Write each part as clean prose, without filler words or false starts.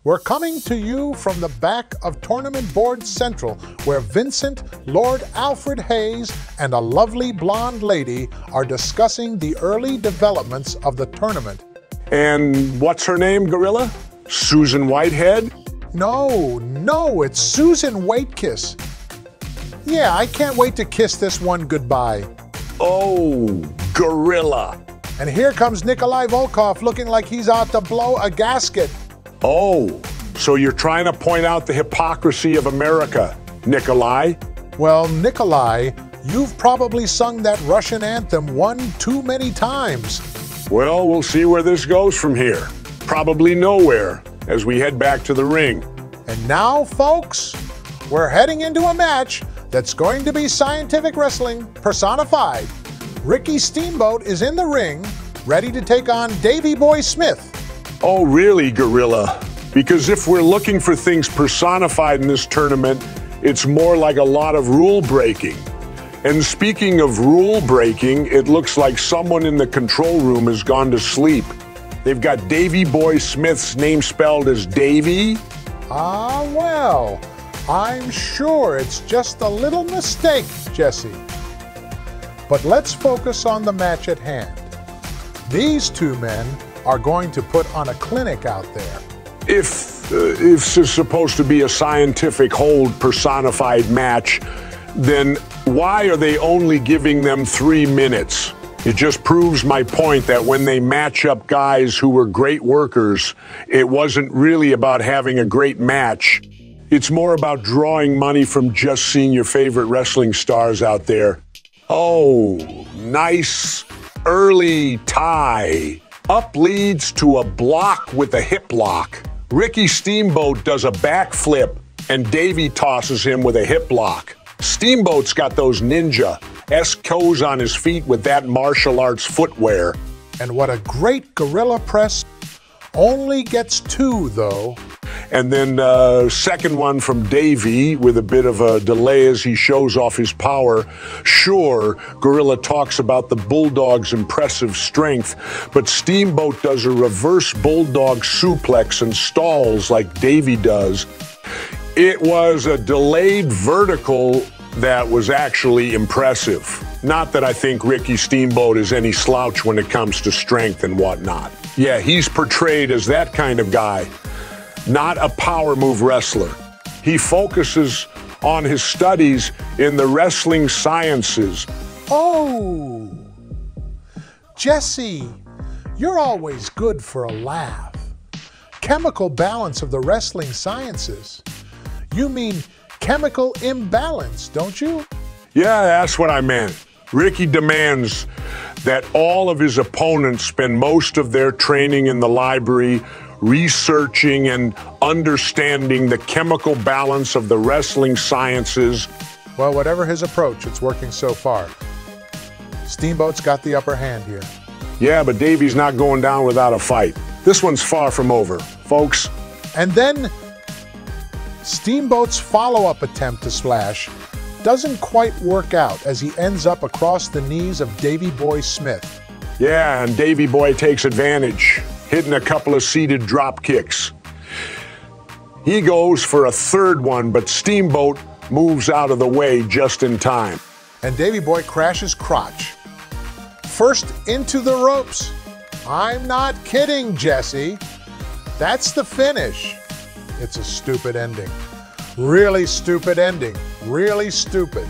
We're coming to you from the back of Tournament Board Central, where Vincent, Lord Alfred Hayes, and a lovely blonde lady are discussing the early developments of the tournament. And what's her name, Gorilla? Susan Whitehead? No, it's Susan Waitkiss. Yeah, I can't wait to kiss this one goodbye. Oh, Gorilla. And here comes Nikolai Volkov looking like he's out to blow a gasket. Oh, so you're trying to point out the hypocrisy of America, Nikolai? Well, Nikolai, you've probably sung that Russian anthem one too many times. Well, we'll see where this goes from here. Probably nowhere, as we head back to the ring. And now, folks, we're heading into a match that's going to be scientific wrestling personified. Ricky Steamboat is in the ring, ready to take on Davey Boy Smith. Oh, really, Gorilla? Because if we're looking for things personified in this tournament, it's more like a lot of rule breaking. And speaking of rule breaking, it looks like someone in the control room has gone to sleep. They've got Davey Boy Smith's name spelled as Davey. Ah, well, I'm sure it's just a little mistake, Jesse. But let's focus on the match at hand. These two men are going to put on a clinic out there. If this is supposed to be a scientific hold personified match, then why are they only giving them 3 minutes? It just proves my point that when they match up guys who were great workers, it wasn't really about having a great match. It's more about drawing money from just seeing your favorite wrestling stars out there. Oh, nice early tie. Up leads to a block with a hip lock. Ricky Steamboat does a backflip and Davey tosses him with a hip lock. Steamboat's got those ninja-esque toes on his feet with that martial arts footwear. And what a great gorilla press. Only gets 2, though. And then second one from Davey with a bit of a delay as he shows off his power. Sure, Gorilla talks about the Bulldog's impressive strength, but Steamboat does a reverse Bulldog suplex and stalls like Davey does. It was a delayed vertical that was actually impressive. Not that I think Ricky Steamboat is any slouch when it comes to strength and whatnot. Yeah, he's portrayed as that kind of guy, not a power move wrestler. He focuses on his studies in the wrestling sciences. Oh, Jesse, you're always good for a laugh. Chemical balance of the wrestling sciences. You mean chemical imbalance, don't you? Yeah, that's what I meant. Ricky demands that all of his opponents spend most of their training in the library researching and understanding the chemical balance of the wrestling sciences. Well, whatever his approach, it's working so far. Steamboat's got the upper hand here. Yeah, but Davey's not going down without a fight. This one's far from over, folks. And then Steamboat's follow-up attempt to splash doesn't quite work out as he ends up across the knees of Davey Boy Smith. Yeah, and Davey Boy takes advantage, hitting a couple of seated drop kicks. He goes for a third one, but Steamboat moves out of the way just in time. And Davey Boy crashes crotch. First into the ropes. I'm not kidding, Jesse. That's the finish. It's a stupid ending. Really stupid ending. Really stupid.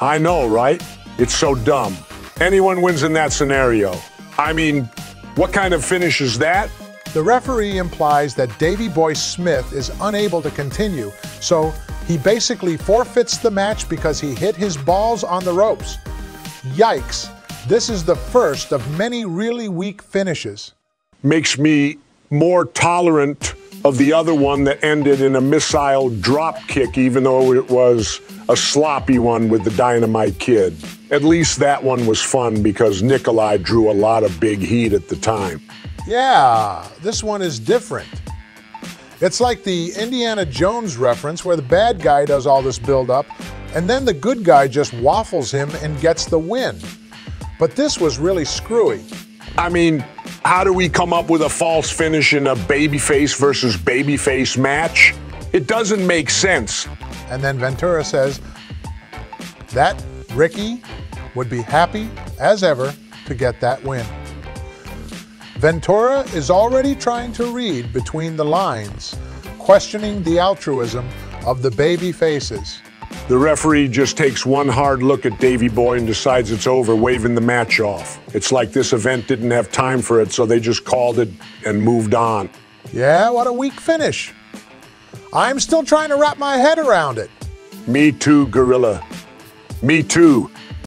I know, right? It's so dumb. Anyone wins in that scenario. I mean, what kind of finish is that? The referee implies that Davey Boy Smith is unable to continue, so he basically forfeits the match because he hit his balls on the ropes. Yikes. This is the first of many really weak finishes. Makes me more tolerant of the other one that ended in a missile drop kick, even though it was a sloppy one with the Dynamite Kid. At least that one was fun because Nikolai drew a lot of big heat at the time. Yeah, this one is different. It's like the Indiana Jones reference where the bad guy does all this build-up and then the good guy just waffles him and gets the win. But this was really screwy. I mean, How do we come up with a false finish in a babyface versus babyface match? It doesn't make sense. And then Ventura says that Ricky would be happy as ever to get that win. Ventura is already trying to read between the lines, questioning the altruism of the baby faces. The referee just takes one hard look at Davey Boy and decides it's over, waving the match off. It's like this event didn't have time for it, so they just called it and moved on. Yeah, what a weak finish. I'm still trying to wrap my head around it. Me too, Gorilla. Me too.